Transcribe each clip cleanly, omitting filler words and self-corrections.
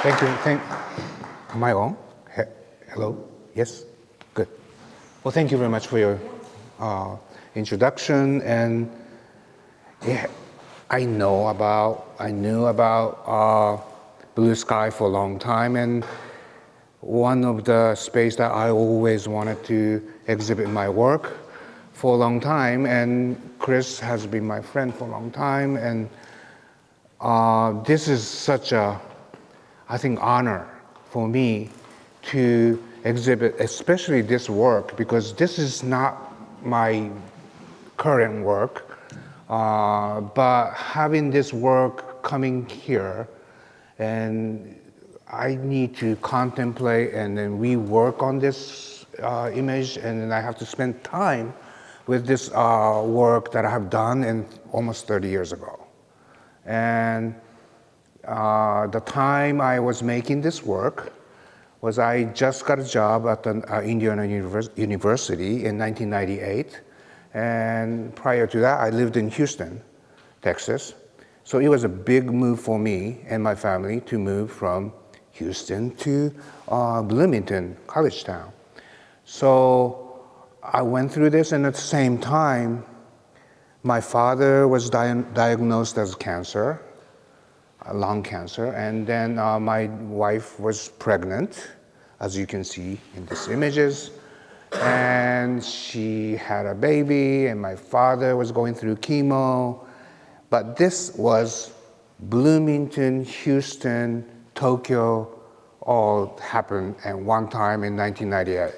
Thank you. Am I on? Hello? Yes? Good. Well, thank you very much for your introduction. And yeah, I knew about blue sky for a long time. And one of the space that I always wanted to exhibit my work for a long time. And Chris has been my friend for a long time. And this is such a, I think, honor for me to exhibit, especially this work, because this is not my current work, but having this work coming here, and I need to contemplate and then rework on this image, and then I have to spend time with this work that I have done in almost 30 years ago. And the time I was making this work was I just got a job at the Indiana University in 1998. And prior to that, I lived in Houston, Texas. So it was a big move for me and my family to move from Houston to Bloomington, college town. So I went through this, and at the same time, my father was diagnosed as cancer, lung cancer, and then my wife was pregnant, as you can see in these images, and she had a baby, and my father was going through chemo. But this was Bloomington, Houston, Tokyo, all happened at one time in 1998.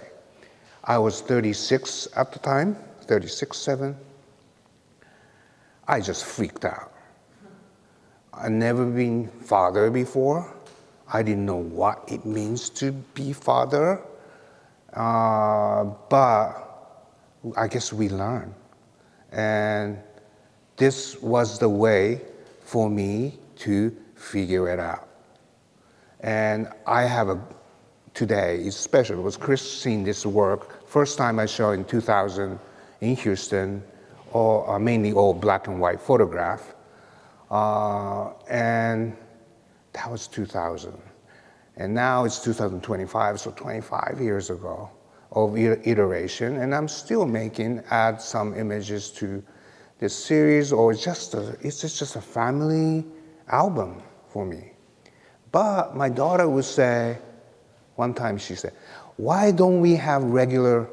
I was 36 at the time, 36, 7. I just freaked out. I'd never been father before. I didn't know what it means to be father, but I guess we learn. And this was the way for me to figure it out. And I have today, it's special, it was Chris seeing this work. First time I saw in 2000 in Houston, mainly all black and white photograph. And that was 2000. And now it's 2025, so 25 years ago of iteration. And I'm still add some images to this series, or it's just a family album for me. But my daughter would say, one time she said, why don't we have regular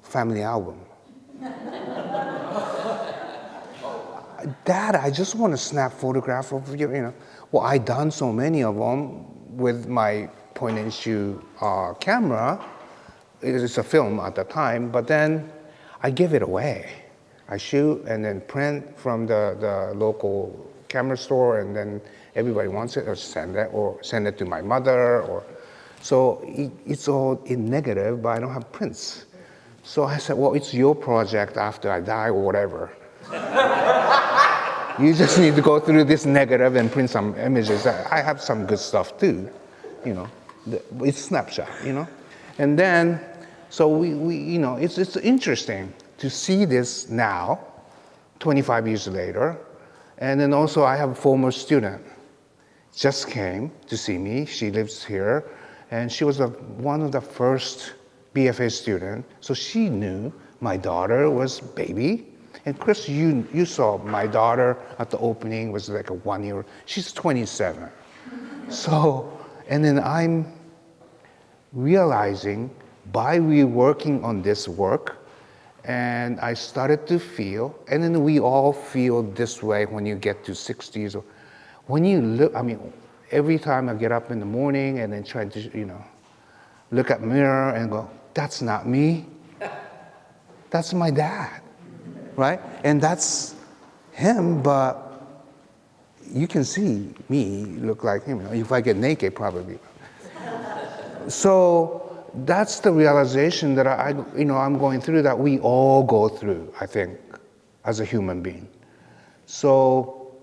family album? Dad, I just want to snap photograph of you, Well, I done so many of them with my point-and-shoot camera. It's a film at the time, but then I give it away. I shoot and then print from the local camera store, and then everybody wants it, or send it to my mother, so it's all in negative, but I don't have prints. So I said, well, it's your project after I die or whatever. You just need to go through this negative and print some images. I have some good stuff too, it's snapshot, And then, so we it's interesting to see this now, 25 years later. And then also I have a former student, just came to see me. She lives here, and she was one of the first BFA students. So she knew my daughter was baby. And Chris, you saw my daughter at the opening, was like a 1 year. She's 27. So, and then I'm realizing by reworking on this work, and I started to feel, and then we all feel this way when you get to 60s, or when you look, every time I get up in the morning and then try to, look at mirror and go, that's not me. That's my dad, right? And that's him, but you can see me look like him. If I get naked, probably. So that's the realization that I'm going through, that we all go through, I think, as a human being. So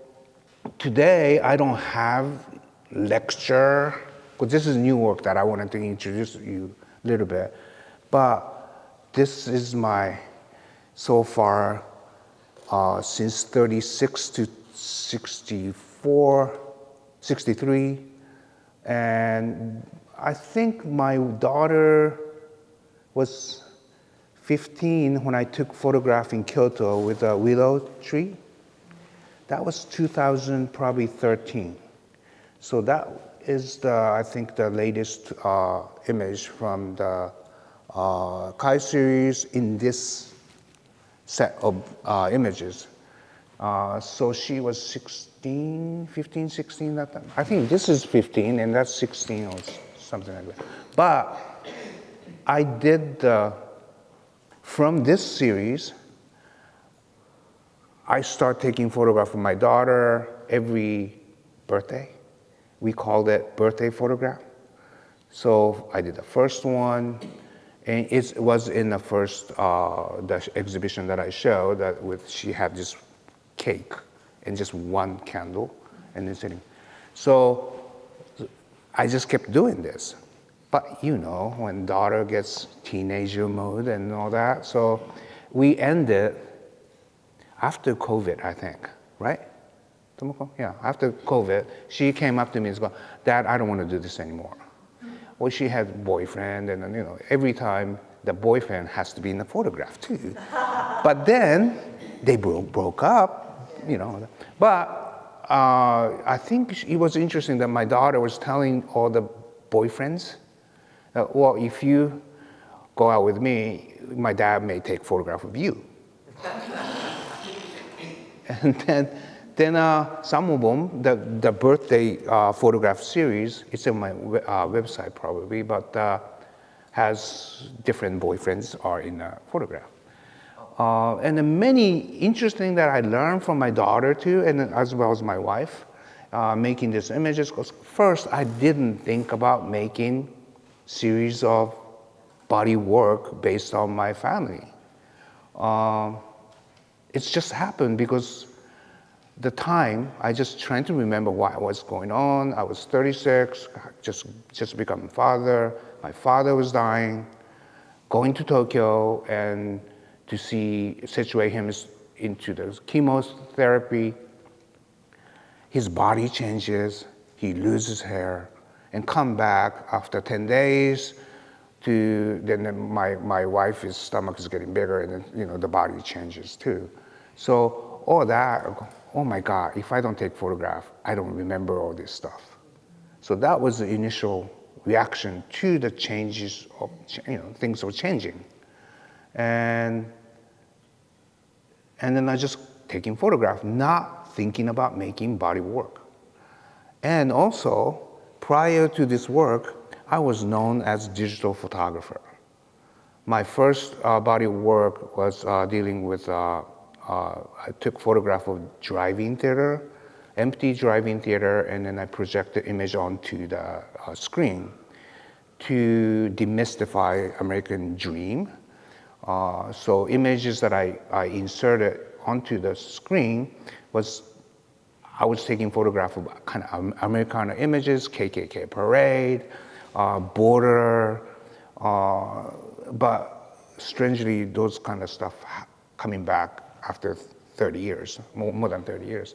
today, I don't have lecture, because this is new work that I wanted to introduce you a little bit. But this is my, so far, since 36 to 64, 63. And I think my daughter was 15 when I took photograph in Kyoto with a willow tree. That was 2000, probably 13. So that is I think the latest image from the Kai series in this set of images. So she was 16, 15, 16 that time. I think this is 15 and that's 16 or something like that. But I did, from this series, I start taking photographs of my daughter every birthday. We called it birthday photograph. So I did the first one, and it was in the first the exhibition that I showed that she had this cake and just one candle and then sitting. So I just kept doing this. But you know, when daughter gets teenager mode and all that, so we ended after COVID, I think, right? Tomoko? Yeah, after COVID, she came up to me and said, Dad, I don't want to do this anymore. Well, she had a boyfriend, and you know, every time the boyfriend has to be in the photograph too. But then they broke up, you know. But I think it was interesting that my daughter was telling all the boyfriends, well, if you go out with me, my dad may take photograph of you. And then some of them, the birthday photograph series, it's on my website probably, but has different boyfriends are in a photograph. And the many interesting that I learned from my daughter too, and as well as my wife, making these images, because first I didn't think about making series of body work based on my family. It's just happened because the time, I just trying to remember what was going on. I was 36, just become a father. My father was dying, going to Tokyo and to situate him into the chemotherapy. His body changes, he loses hair, and come back after 10 days then my wife's stomach is getting bigger and then, you know, the body changes too. So all that, oh my God, if I don't take photograph, I don't remember all this stuff. So that was the initial reaction to the changes of, you know, things were changing. And then I just taking photograph, not thinking about making body work. And also, prior to this work, I was known as digital photographer. My first body work was dealing with, I took photograph of drive-in theater, empty drive-in theater, and then I projected image onto the screen to demystify American Dream. So images that I inserted onto the screen was, I was taking photograph of kind of Americana images, KKK parade, border, but strangely, those kind of stuff coming back after 30 years, more than 30 years.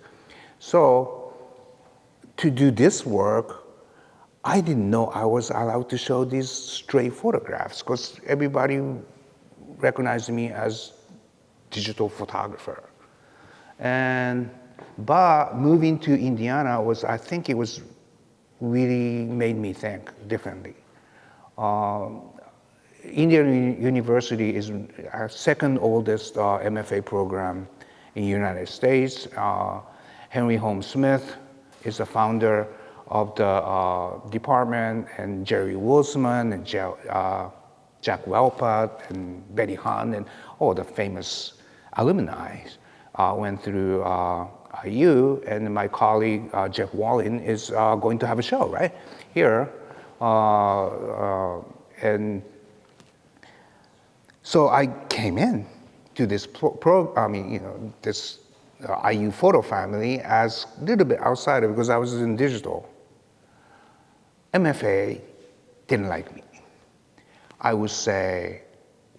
So to do this work, I didn't know I was allowed to show these stray photographs because everybody recognized me as digital photographer. But moving to Indiana I think it was really made me think differently. Indiana University is our second oldest MFA program in the United States. Henry Holmes Smith is the founder of the department, and Jerry Wilsman and Jack Welpott and Betty Hahn and all the famous alumni went through IU, and my colleague Jeff Wallin is going to have a show right here, and so I came in to this this IU photo family as a little bit outsider because I was in digital. MFA didn't like me. I would say,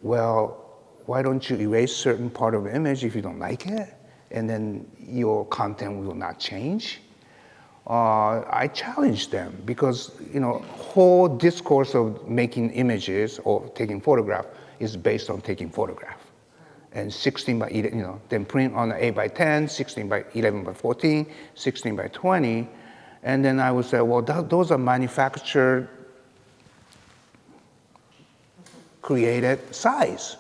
well, why don't you erase certain part of the image if you don't like it, and then your content will not change? I challenged them because, whole discourse of making images or taking photograph is based on taking photograph. And 16 by 11, then print on an 8 by 10, 16 by 11 by 14, 16 by 20. And then I would say, well, those are manufactured, created size.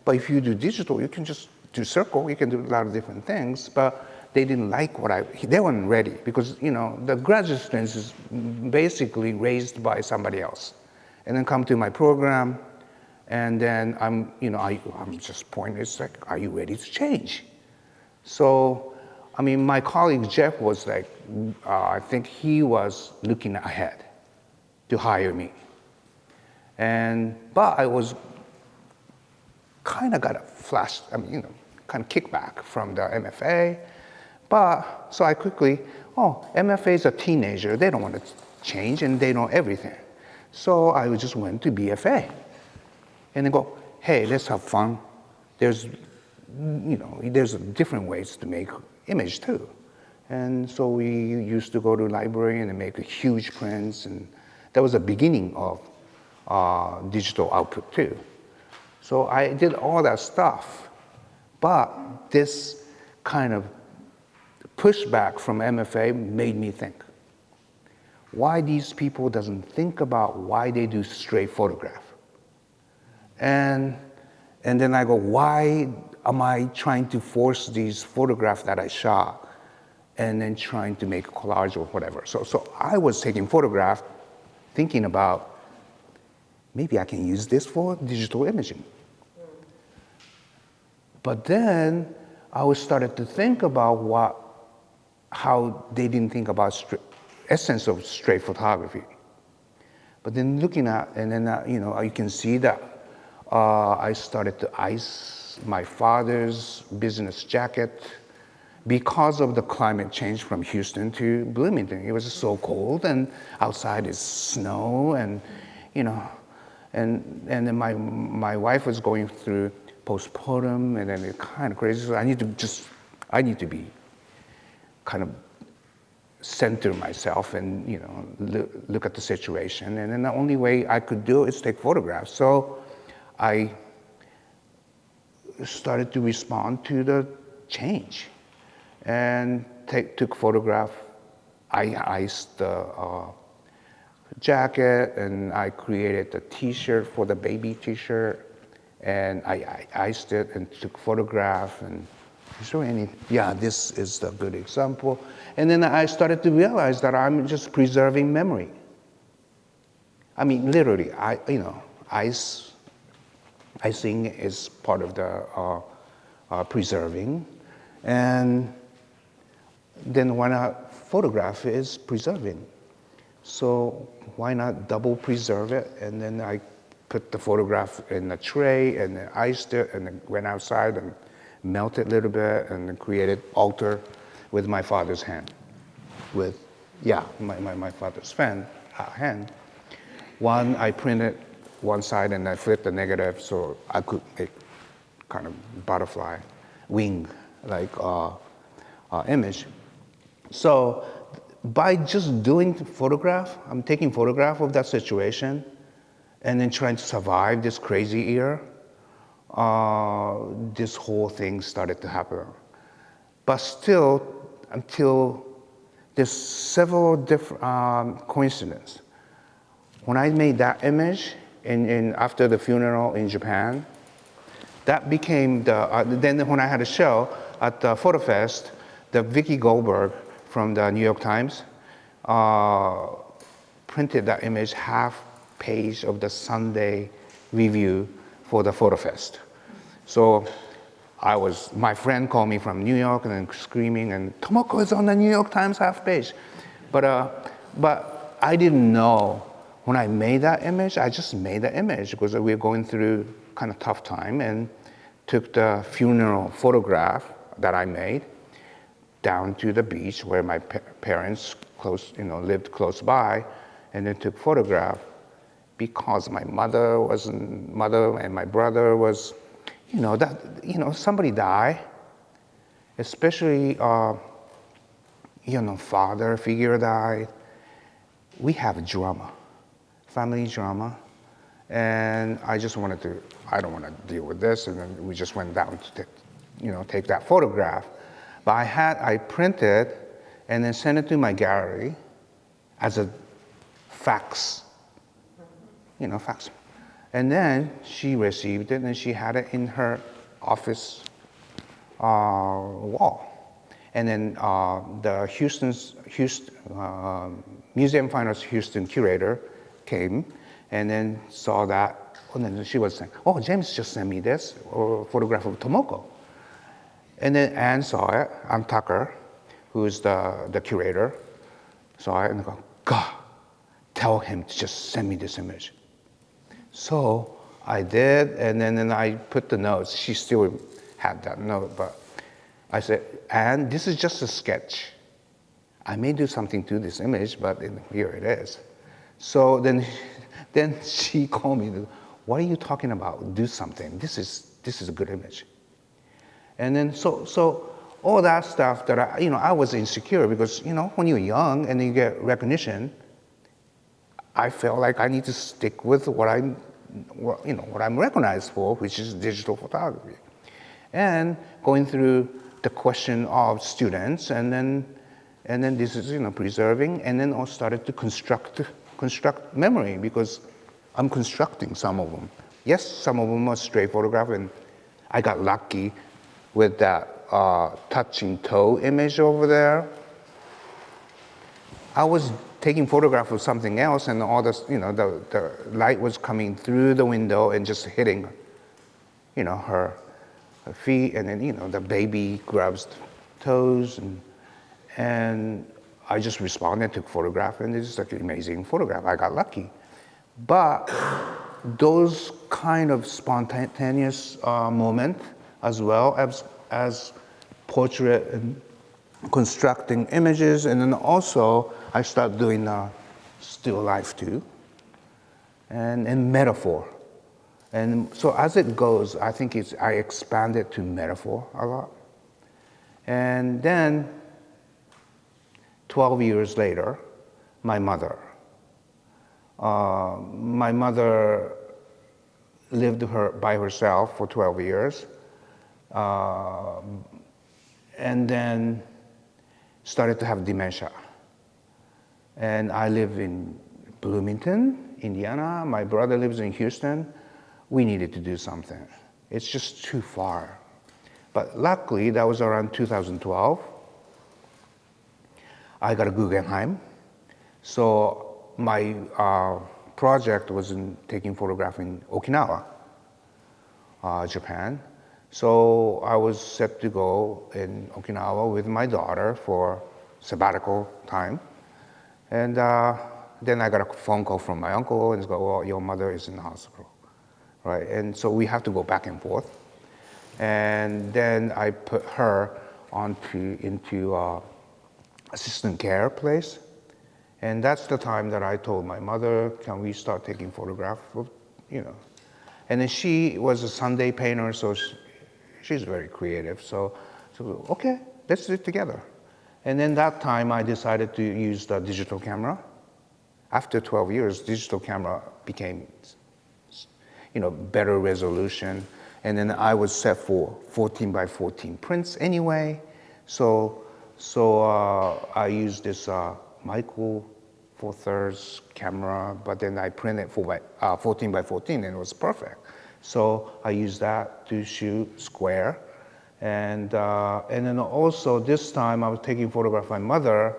But if you do digital, you can just do circle, you can do a lot of different things. But they didn't like they weren't ready because, the graduate students is basically raised by somebody else. And then come to my program, and then I'm just pointing, it's like, are you ready to change? So, my colleague Jeff was like, I think he was looking ahead to hire me. But I was kind of got a flash, kind of kickback from the MFA. But, so I quickly, MFA is a teenager, they don't want to change and they know everything. So I just went to BFA. And then go, hey, let's have fun. There's different ways to make image too. And so we used to go to the library and make huge prints, and that was the beginning of digital output too. So I did all that stuff, but this kind of pushback from MFA made me think, why these people doesn't think about why they do straight photograph? And then I go, why am I trying to force these photographs that I shot and then trying to make a collage or whatever? So I was taking photographs, thinking about, maybe I can use this for digital imaging. But then I was started to think about how they didn't think about essence of straight photography. But then looking at, and then you can see that I started to ice my father's business jacket because of the climate change from Houston to Bloomington. It was so cold, and outside is snow, and and then my wife was going through postpartum, and then it's kind of crazy. So I need to be kind of center myself and look at the situation. And then the only way I could do it is take photographs. So I started to respond to the change and took photograph. I iced the jacket, and I created a T-shirt for the baby T-shirt, and I iced it and took photograph. And is there any? Yeah, this is a good example. And then I started to realize that I'm just preserving memory. Literally, icing is part of the preserving, and then why not photograph is preserving? So why not double preserve it? And then I put the photograph in a tray and then iced it, and then went outside and melted a little bit, and then created altar with my father's hand, my father's hand. One, I printed one side and I flipped the negative so I could make kind of butterfly wing like image. So by just doing photograph, I'm taking photograph of that situation and then trying to survive this crazy year, this whole thing started to happen. But still, until there's several different coincidences. When I made that image after the funeral in Japan, that became then when I had a show at the Photo Fest, the Vicky Goldberg from the New York Times printed that image half page of the Sunday review for the Photo Fest. So my friend called me from New York and then screaming, and Tomoko is on the New York Times half page. But I didn't know when I made that image, I just made the image because we were going through kind of tough time, and took the funeral photograph that I made down to the beach where my parents lived close by, and then took photograph because my mother and my brother was, somebody die, especially, father figure died. We have drama, family drama. And I just I don't want to deal with this. And then we just went down to take that photograph. But I printed and then sent it to my gallery as a fax, fax. And then she received it and she had it in her office wall. And then the Houston Museum of Fine Arts Houston curator came and then saw that. And then she was saying, oh, James just sent me this, or a photograph of Tomoko. And then Anne saw it. I'm Tucker, who's the curator, saw it and go, God, tell him to just send me this image. So I did, and then I put the notes. She still had that note, but I said, Anne, this is just a sketch. I may do something to this image, but here it is. So then she called me, what are you talking about? Do something. This is a good image. And then so all that stuff that I was insecure because when you're young and you get recognition, I felt like I need to stick with what I'm recognized for, which is digital photography, and going through the question of students, and then this is preserving, and then I started to construct memory because I'm constructing some of them. Yes, some of them are stray photograph, and I got lucky with that touching toe image over there. I was taking photograph of something else, and all this, the light was coming through the window and just hitting, her feet, and then the baby grabs toes, and I just responded, took photograph, and it's like an amazing photograph. I got lucky, but those kind of spontaneous moment, as well as portrait and constructing images, and then also I start doing still life too, and metaphor. And so as it goes, I think I expanded to metaphor a lot. And then 12 years later, my mother lived by herself for 12 years, and then started to have dementia. And I live in Bloomington, Indiana. My brother lives in Houston. We needed to do something. It's just too far. But luckily, that was around 2012. I got a Guggenheim. So my project was in taking photograph in Okinawa, Japan. So I was set to go in Okinawa with my daughter for sabbatical time. And then I got a phone call from my uncle, and he goes, well, your mother is in the hospital, right? And so we have to go back and forth. And then I put her into assistant care place. And that's the time that I told my mother, can we start taking photographs of, And then she was a Sunday painter, so she's very creative. So okay, let's do it together. And then that time I decided to use the digital camera. After 12 years, digital camera became, better resolution. And then I was set for 14 by 14 prints anyway. So I used this Michael 4/3 camera, but then I printed for 14 by 14, and it was perfect. So I used that to shoot square. And then also this time I was taking photograph of my mother.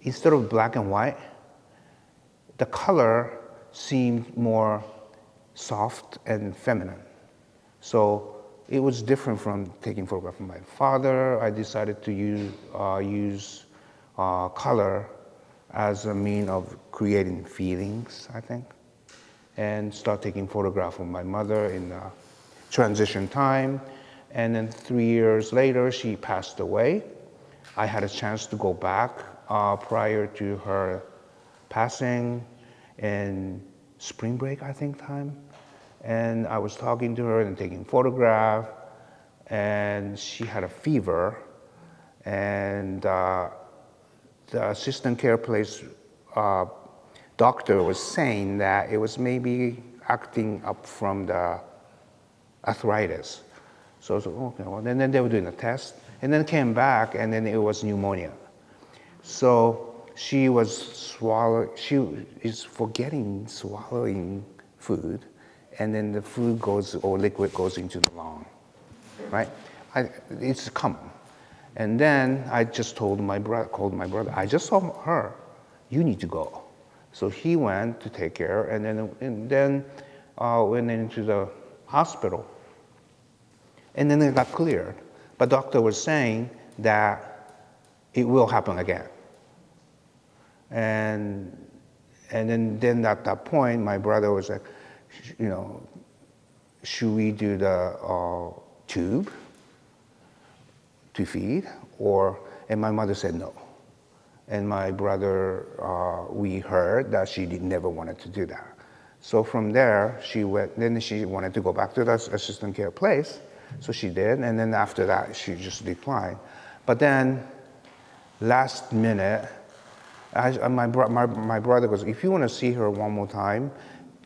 Instead of black and white, the color seemed more soft and feminine. So it was different from taking photograph of my father. I decided to use color as a mean of creating feelings, I think, and start taking photograph of my mother in the transition time. And then 3 years later, she passed away. I had a chance to go back prior to her passing in spring break, I think, time. And I was talking to her and taking photograph, and she had a fever. And the assistant care place doctor was saying that it was maybe acting up from the arthritis. So I was like, okay, well, and then they were doing a test, and then came back, and then it was pneumonia. So she is forgetting swallowing food, and then the food goes, or liquid goes into the lung, right? It's common. And then I just called my brother, I just saw her, you need to go. So he went to take care, and then went into the hospital. And then it got cleared. But doctor was saying that it will happen again. And then at that point, my brother was like, should we do the tube to feed? And my mother said no. And my brother, we heard that she never wanted to do that. So from there, she wanted to go back to the assistant care place. So she did, and then after that, she just declined. But then, last minute, my brother goes, if you want to see her one more time,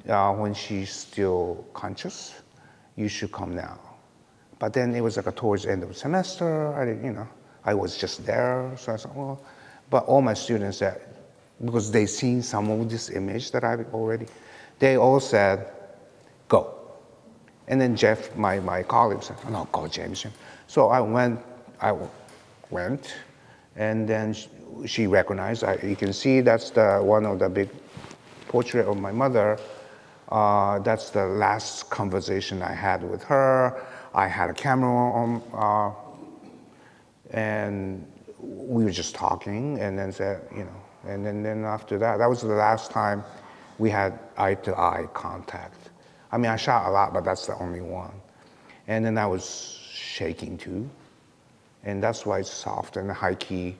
when she's still conscious, you should come now. But then it was like towards the end of the semester, I was just there, so I said, well, but all my students said, because they seen some of this image that I've already, they all said, go. And then Jeff, my colleague, said, no, go, James. So I went, and then she recognized, you can see that's one of the big portrait of my mother. That's the last conversation I had with her. I had a camera on, and we were just talking, and then said, and then after that, that was the last time we had eye-to-eye contact. I mean, I shot a lot, but that's the only one. And then I was shaking too, and that's why it's soft and high key,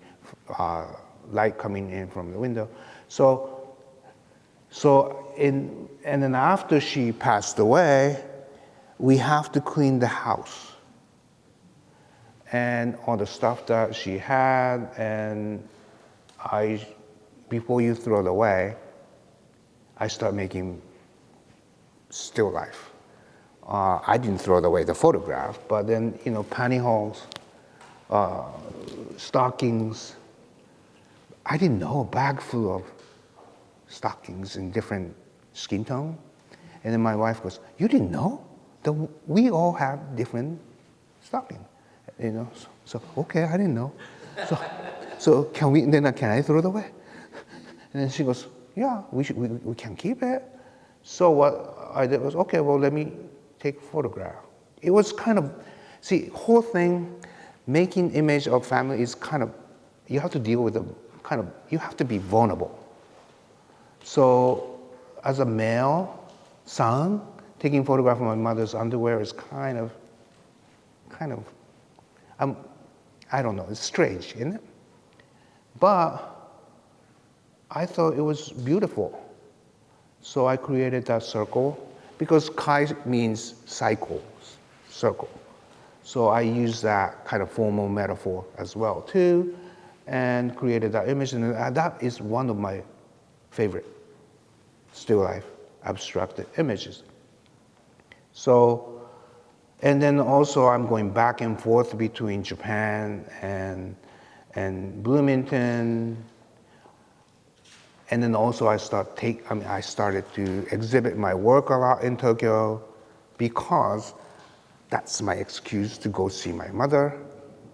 light coming in from the window. And then after she passed away, we have to clean the house. And all the stuff that she had, and before you throw it away, I start making still life. I didn't throw it away, the photograph, but then, pantyhose, stockings. I didn't know, a bag full of stockings in different skin tone. And then my wife goes, you didn't know? We all have different stockings, So okay, I didn't know. So can I throw it away? And then she goes, yeah, we can keep it. So what I did was, okay, well, let me take a photograph. It was kind of, whole thing, making image of family is kind of, you have to deal with you have to be vulnerable. So as a male son, taking photograph of my mother's underwear is kind of, I don't know, it's strange, isn't it? But I thought it was beautiful. So I created that circle, because Kai means cycle, circle. So I used that kind of formal metaphor as well too, and created that image, and that is one of my favorite still life abstracted images. So, and then also I'm going back and forth between Japan and Bloomington. And then also I started to exhibit my work a lot in Tokyo, because that's my excuse to go see my mother,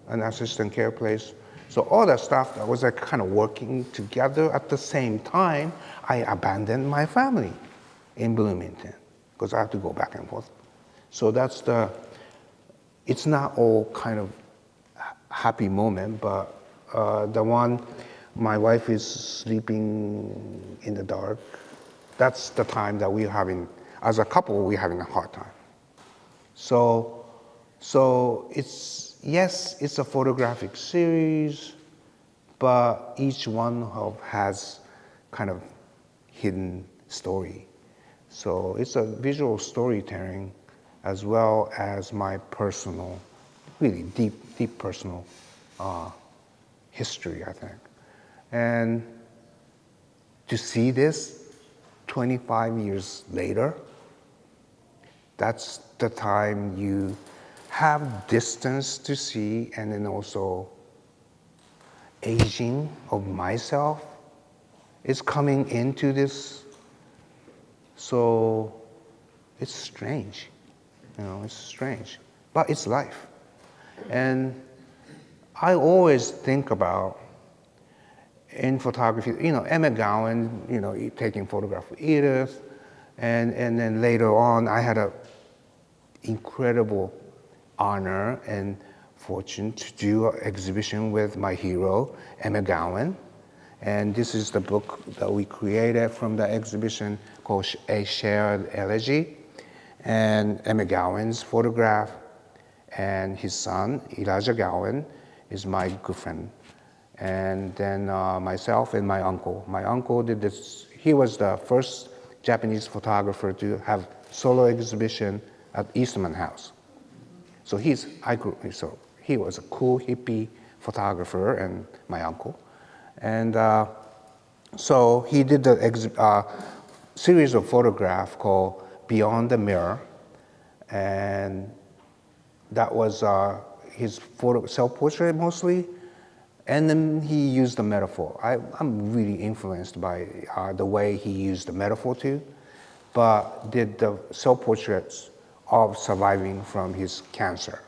an assistant care place. So all that stuff that was like kind of working together. At the same time, I abandoned my family in Bloomington, because I have to go back and forth. So it's not all kind of happy moment, but the one, my wife is sleeping in the dark, that's the time that we're having, as a couple, we're having a hard time. So it's a photographic series, but each one has kind of hidden story. So it's a visual storytelling as well as my personal, really deep personal history, I think. And to see this 25 years later, that's the time you have distance to see, and then also aging of myself is coming into this. So it's strange, it's strange, but it's life. And I always think about in photography, Emmett Gowan, taking photograph of Edith, and then later on, I had a incredible honor and fortune to do an exhibition with my hero, Emmett Gowan. And this is the book that we created from the exhibition called A Shared Elegy. And Emmett Gowan's photograph and his son, Elijah Gowan, is my good friend. And then myself and my uncle. My uncle did this. He was the first Japanese photographer to have solo exhibition at Eastman House. So he was a cool hippie photographer, and my uncle. And so he did the series of photographs called Beyond the Mirror, and that was his self-portrait mostly. And then he used the metaphor. I'm really influenced by the way he used the metaphor too, but did the self-portraits of surviving from his cancer.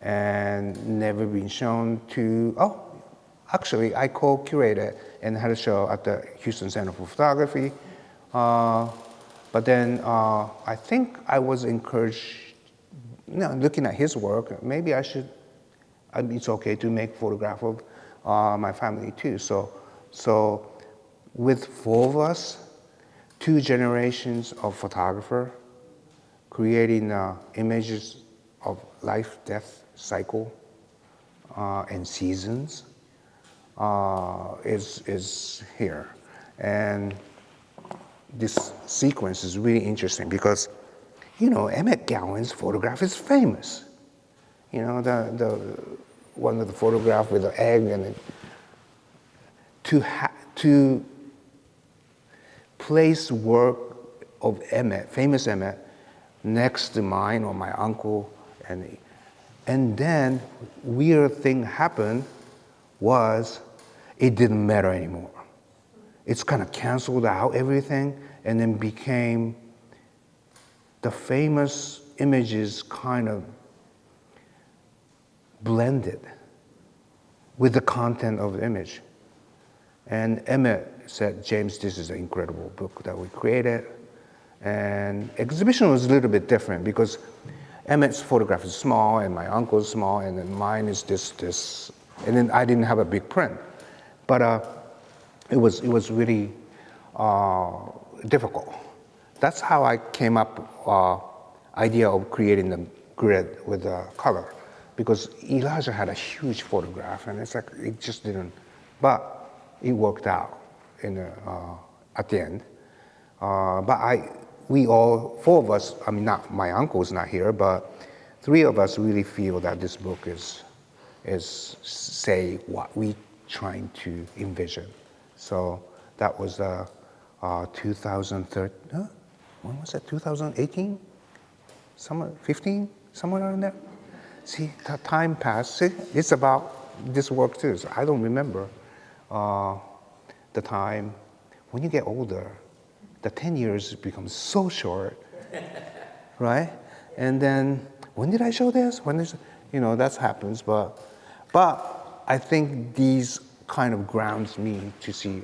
And never been shown to, actually I co-curated and had a show at the Houston Center for Photography. But then I think I was encouraged, looking at his work, maybe it's okay to make photograph of my family too. So with 4 of us, 2 generations of photographer, creating images of life, death, cycle, and seasons is here. And this sequence is really interesting because, Emmett Gowan's photograph is famous. The one of the photograph with the egg, and to place work of Emmett, famous Emmett, next to mine or my uncle, and then weird thing happened was it didn't matter anymore. It's kind of canceled out everything, and then became the famous images kind of blended with the content of the image. And Emmett said, James, this is an incredible book that we created. And exhibition was a little bit different because Emmett's photograph is small and my uncle's small, and then mine is this. And then I didn't have a big print. But it was really difficult. That's how I came up idea of creating the grid with the color, because Elijah had a huge photograph, and it's like it just didn't. But it worked out at the end. We all, 4 of us, not my uncle's not here, but 3 of us really feel that this book is say what we trying to envision. So that was 2013. When was that? 2018? 15? Somewhere around there. See, the time passed. See, it's about this work too. So I don't remember the time. When you get older, the 10 years becomes so short, right? And then, when did I show this? That happens. But I think these kind of grounds me to see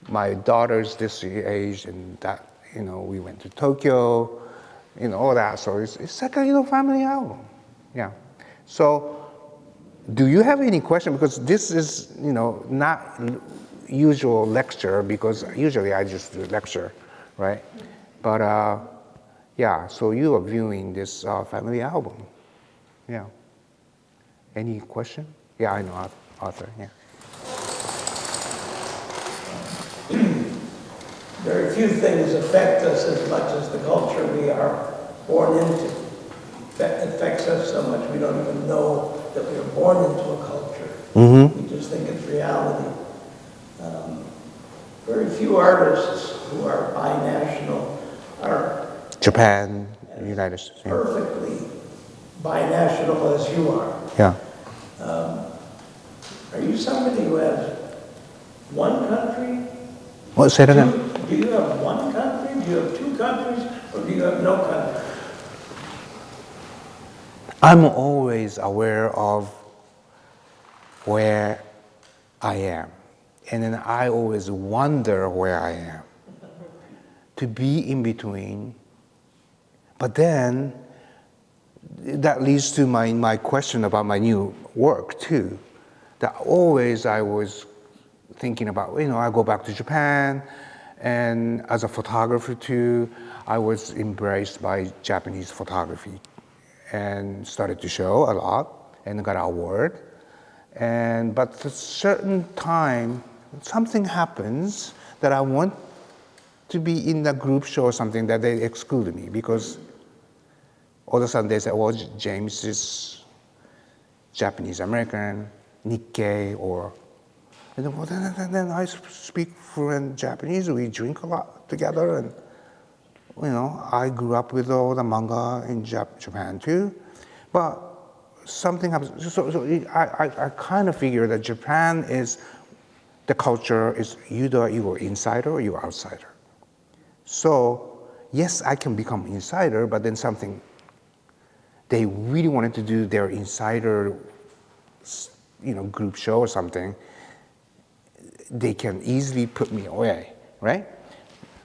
my daughter's this age, and that, we went to Tokyo, all that. So it's like a, family album. Yeah. So, do you have any question? Because this is, not usual lecture, because usually I just do lecture, right? But yeah, so you are viewing this family album. Yeah. Any question? Yeah, I know, Arthur, yeah. Very few things affect us as much as the culture we are born into. It affects us so much we don't even know that we are born into a culture. We just think it's reality. Very few artists who are binational are Japan, United States. Yeah. perfectly binational as you are. Yeah. Are you somebody who has one country? What, say it again? Do you have one country? Do you have two countries? Or do you have no country? I'm always aware of where I am. And then I always wonder where I am. To be in between. But then that leads to my question about my new work too. That always I was thinking about, I go back to Japan, and as a photographer too, I was embraced by Japanese photography and started to show a lot and got an award. But at a certain time, something happens that I want to be in a group show or something that they excluded me because all of a sudden they said, well, James is Japanese American, Nikkei, or, and then, well, then I speak fluent Japanese, we drink a lot together, and, I grew up with all the manga in Japan too, but something happens, so I kind of figure that Japan is, the culture is either you are insider or you're outsider. So, yes, I can become insider, but then something, they really wanted to do their insider, group show or something, they can easily put me away, right?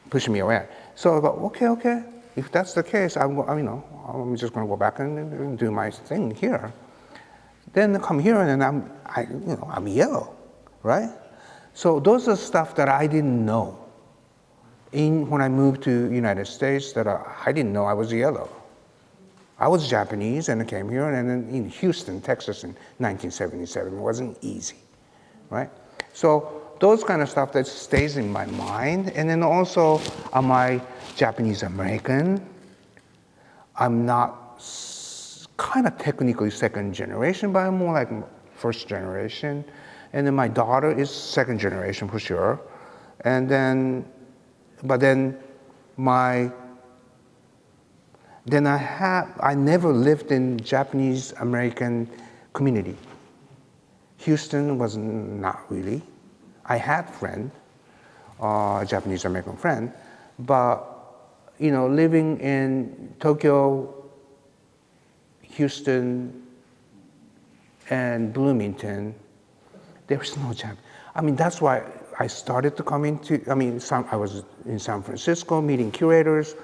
Push me away. So I thought, okay, if that's the case, I'm just going to go back and do my thing here. Then I come here and I'm yellow, right? So those are stuff that I didn't know. When I moved to United States, that I didn't know I was yellow. I was Japanese and I came here, and then in Houston, Texas in 1977. It wasn't easy, right? So those kind of stuff that stays in my mind. And then also, am I Japanese American? I'm not kind of technically second generation, but I'm more like first generation. And then my daughter is second generation for sure. And then, but then I never lived in Japanese American community. Houston was not really. I had friend, Japanese American friend, but living in Tokyo, Houston, and Bloomington, there was no Japanese. That's why I started to come into, I was in San Francisco meeting curators,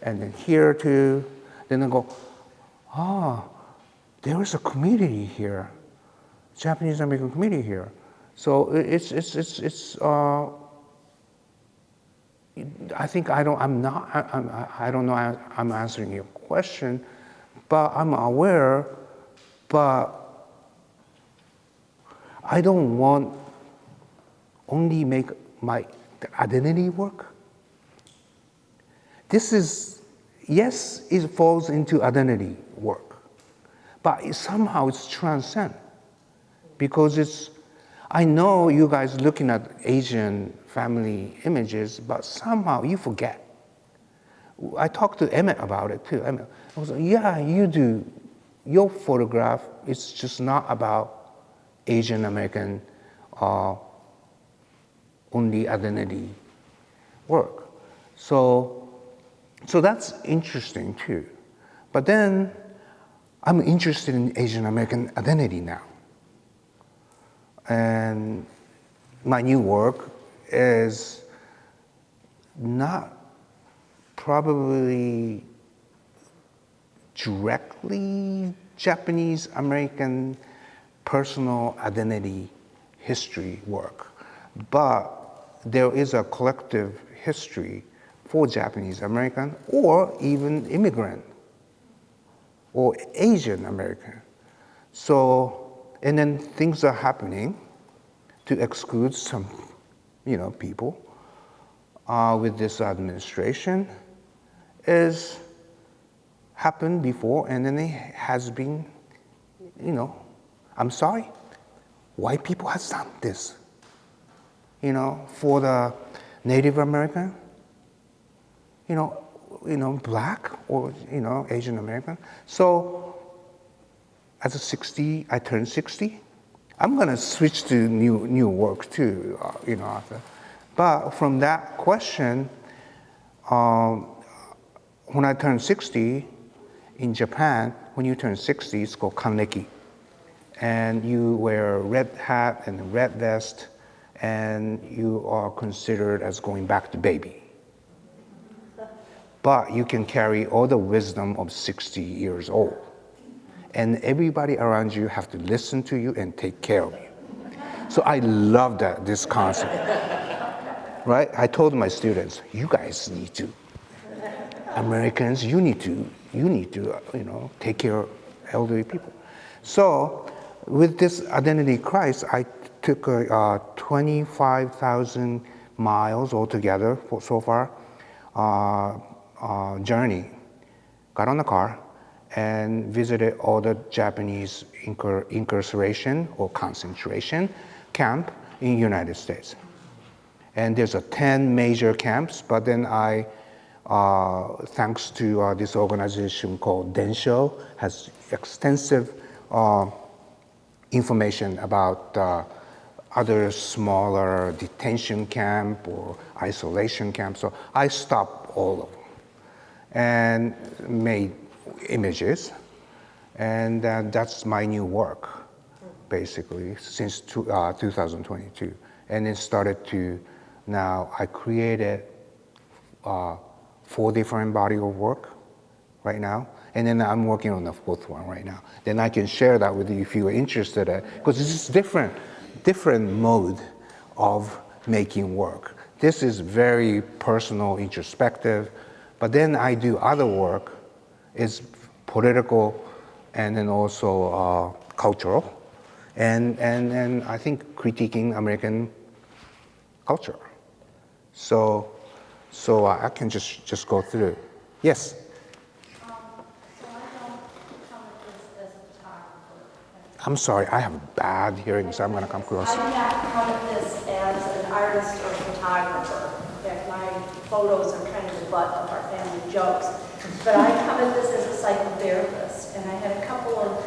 and then here too. Then I go, there is a community here, Japanese American community here. So I think I don't know I'm answering your question, but I'm aware, but I don't want only make my identity work. This is, yes, it falls into identity work, but somehow it's transcend, because I know you guys looking at Asian family images, but somehow you forget. I talked to Emmett about it too. Emmett, I was like, yeah, you do. Your photograph is just not about Asian American only identity work. So that's interesting too. But then I'm interested in Asian American identity now. And my new work is not probably directly Japanese American personal identity history work, but there is a collective history for Japanese American or even immigrant or Asian American. So, and then things are happening to exclude some, people with this administration is happened before, and then it has been, I'm sorry. white people has done this. For the Native American, black or Asian American. So at 60, I turned 60. I'm gonna switch to new work too, after. But from that question, when I turned 60 in Japan, when you turn 60, it's called kaneki, and you wear a red hat and a red vest, and you are considered as going back to baby. But you can carry all the wisdom of 60 years old. And everybody around you have to listen to you and take care of you. So I love this concept, right? I told my students, you guys need to, Americans, you need to, take care of elderly people. So with this identity crisis, I took 25,000 miles altogether so far journey. Got on the car and visited all the Japanese incarceration or concentration camp in the United States. And there's 10 major camps, but then I, thanks to this organization called Densho, has extensive information about other smaller detention camp or isolation camp. So I stopped all of them and made images, and that's my new work, basically, since 2022. And it started to, now I created 4 different body of work right now, and then I'm working on the 4th one right now. Then I can share that with you if you're interested, because it's just different mode of making work. This is very personal, introspective, but then I do other work, is political and then also cultural, and I think critiquing American culture. So I can just go through. Yes? So I don't come at this as a photographer. I'm sorry, I have bad hearing, so I'm gonna come close. I do not come at this as an artist or photographer. In fact, my photos are kind of the butt of our family jokes. But I come at this as a psychotherapist, and I had a couple of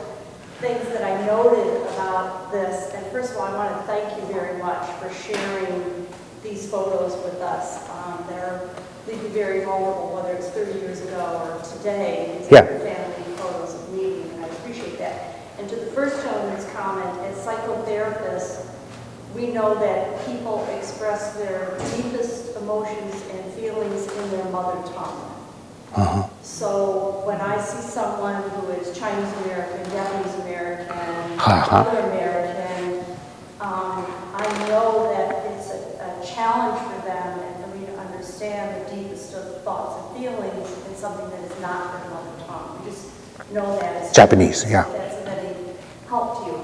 things that I noted about this. And first of all, I want to thank you very much for sharing these photos with us. They're leave you very vulnerable, whether it's 30 years ago or today. These are family photos of me, and I appreciate that. And to the first gentleman's comment, as psychotherapists, we know that people express their deepest emotions and feelings in their mother tongue. So when I see someone who is Chinese American, Japanese American, other American, I know that it's a challenge for them and for me to understand the deepest of thoughts and feelings in something that is not their mother tongue. We just know that it's Japanese, yeah. That's of any help to you.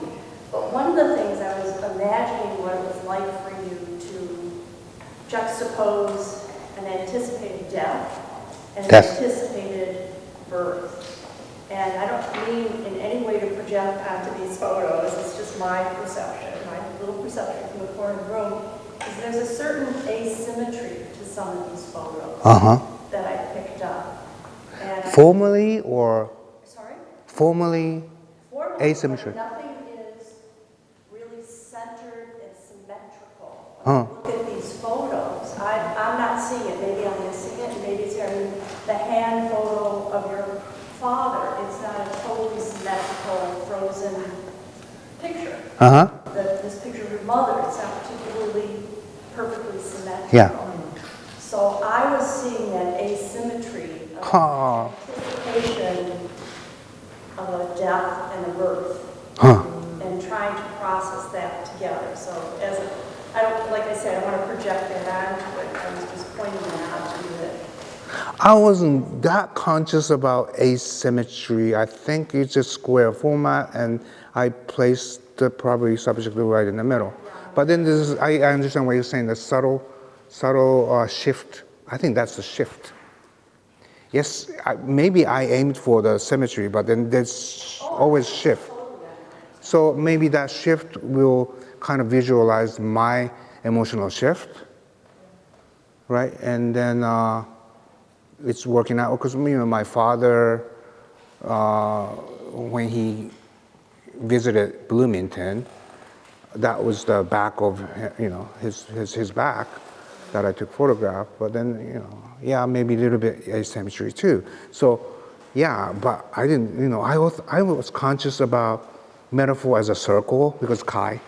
But one of the things I was imagining what it was like for you to juxtapose an anticipated death and an anticipated birth. And I don't mean in any way to project onto these photos, it's just my perception, my little perception from the corner of the room, is there's a certain asymmetry to some of these photos that I picked up. And Formally or? Sorry? Formally asymmetry. Nothing is really centered and symmetrical. Look at these photos. I'm not seeing it. Maybe I'm missing it. Maybe it's here. The hand photo of your father. It's not a totally symmetrical, frozen picture. This picture of your mother. It's not particularly perfectly symmetrical. Yeah. So I was seeing that asymmetry of anticipation of a death and a birth, and trying to process that together. So I don't, like I said, I want to project that onto it. I was just pointing that out to you. I wasn't that conscious about asymmetry. I think it's a square format, and I placed the probably subject right in the middle. But then I understand what you're saying, the subtle shift. I think that's the shift. Yes, maybe I aimed for the symmetry, but then there's always shift. So maybe that shift will kind of visualize my emotional shift, right? And then it's working out because my father, when he visited Bloomington, that was the back of his back that I took photograph. But then yeah, maybe a little bit asymmetry too. So yeah, but I didn't I was conscious about metaphor as a circle because Kai.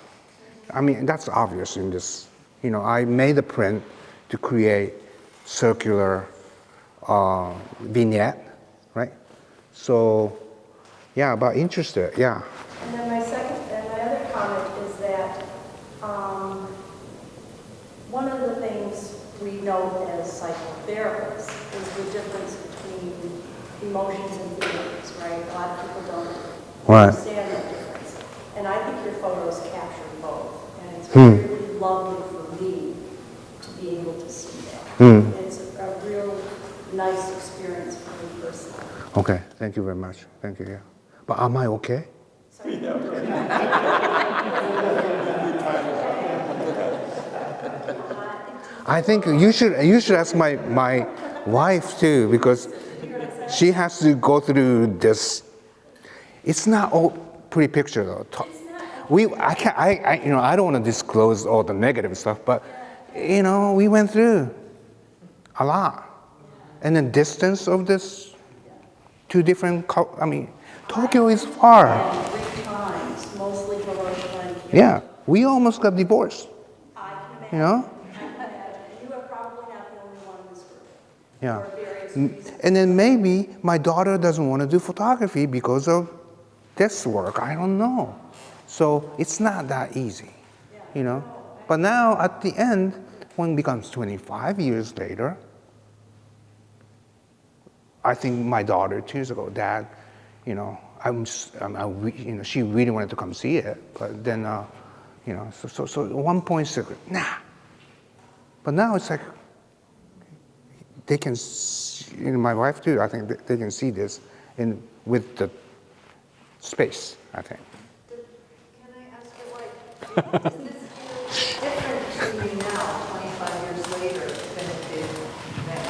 I mean that's obvious in this. I made a print to create circular vignette, right? So yeah, but interested, yeah. And then my other comment is that one of the things we know as psychotherapists is the difference between emotions and feelings, right? A lot of people don't understand that difference. And I think your photos capture both. And it's really lovely for me to be able to see that. It's a real nice experience for me personally. Okay, thank you very much. Thank you, yeah. But am I okay? I think you should ask my wife too, because she has to go through this. It's not all pretty picture though. I don't want to disclose all the negative stuff, but we went through a lot. And the distance of this two different, Tokyo is far. 3 times, mostly Hiroshima and Kyoto. Yeah, we almost got divorced, I can imagine. you know? I can imagine. You are probably not the only one in this group. Yeah. For various reasons. And then maybe my daughter doesn't want to do photography because of this work. I don't know. So it's not that easy, But now at the end, when it becomes 25 years later, I think my daughter too go, Dad, she really wanted to come see it, but then, so at one point, she said, nah. But now it's like, they can, my wife too, I think they can see this with the space, I think. Can I ask your wife, does this feel different to you now, 25 years later, than it did then?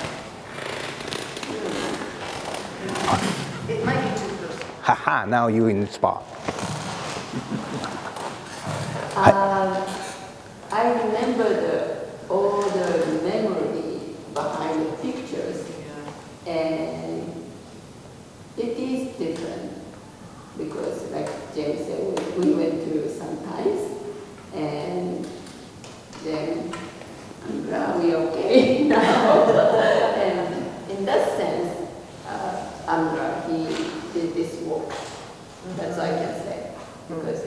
It might be too personal. Haha, now you're in the spot. I remember all the memory behind the pictures, and it is different because, like James said, we went through sometimes, and then I'm glad we're okay now. And in that sense, I'm glad he did this work. That's all I can say, because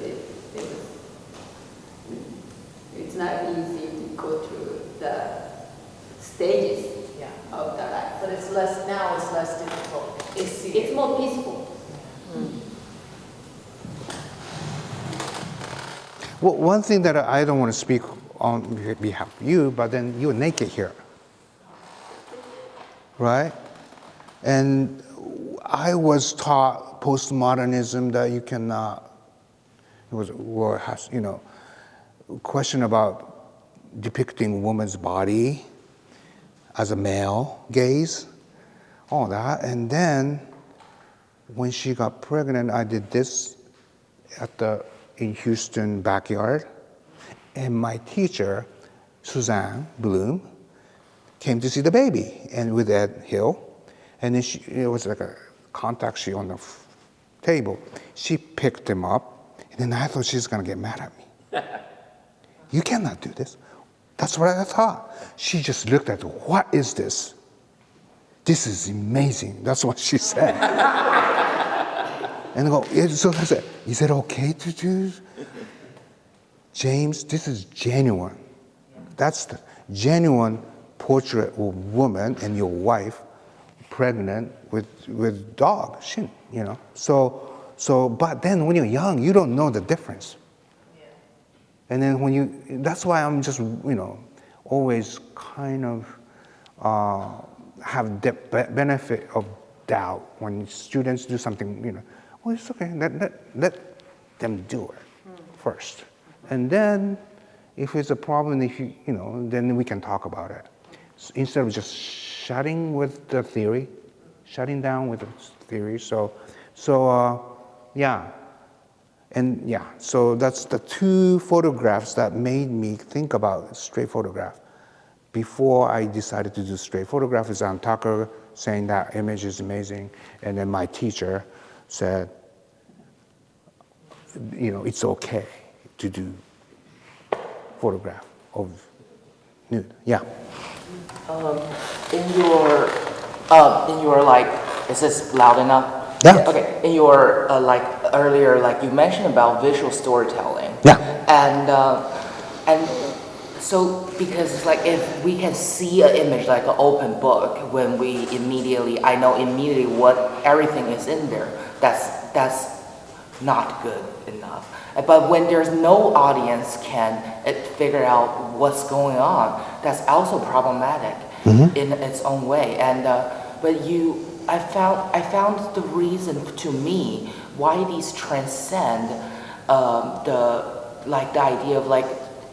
it's not easy to go through the stages of the life. But it's less difficult. It's more peaceful. Well, one thing that I don't want to speak on behalf of you, but then you're naked here, right? And I was taught postmodernism that you cannot, question about depicting woman's body as a male gaze, all that. And then when she got pregnant, I did this in Houston backyard. And my teacher, Suzanne Bloom, came to see the baby, and with Ed Hill. And then it was like a contact sheet on the table. She picked him up, and then I thought she was gonna get mad at me. You cannot do this. That's what I thought. She just looked at, what is this? This is amazing. That's what she said. And I go, so I said, is it okay to do? James, this is genuine. That's the genuine portrait of woman and your wife pregnant with dog, Shin, So, but then when you're young, you don't know the difference. And then that's why I'm just, always kind of have the benefit of doubt when students do something, well, it's okay, let them do it first. And then if it's a problem, then we can talk about it. So instead of just shutting with the theory, shutting down with the theory. So that's the two photographs that made me think about straight photograph. Before I decided to do straight photograph is on Tucker saying that image is amazing, and then my teacher said, it's okay to do photograph of nude. Yeah. In your like, is this loud enough? Yeah. Okay. In your like earlier, like you mentioned about visual storytelling. Yeah. And so because it's like if we can see an image like an open book, when I know immediately what everything is in there. That's not good enough. But when there's no audience can figure out what's going on, that's also problematic in its own way. And I found the reason to me why these transcend the idea of like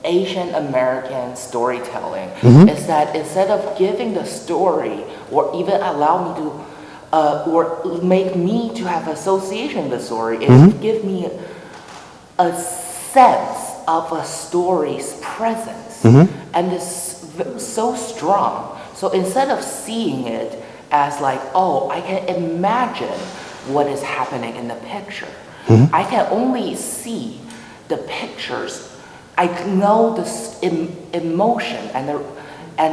Asian American storytelling is that instead of giving the story or even allow me to or make me to have association with the story, it give me a sense of a story's presence, and it's so strong. So instead of seeing it as like, oh, I can imagine what is happening in the picture, I can only see the pictures. I know the emotion and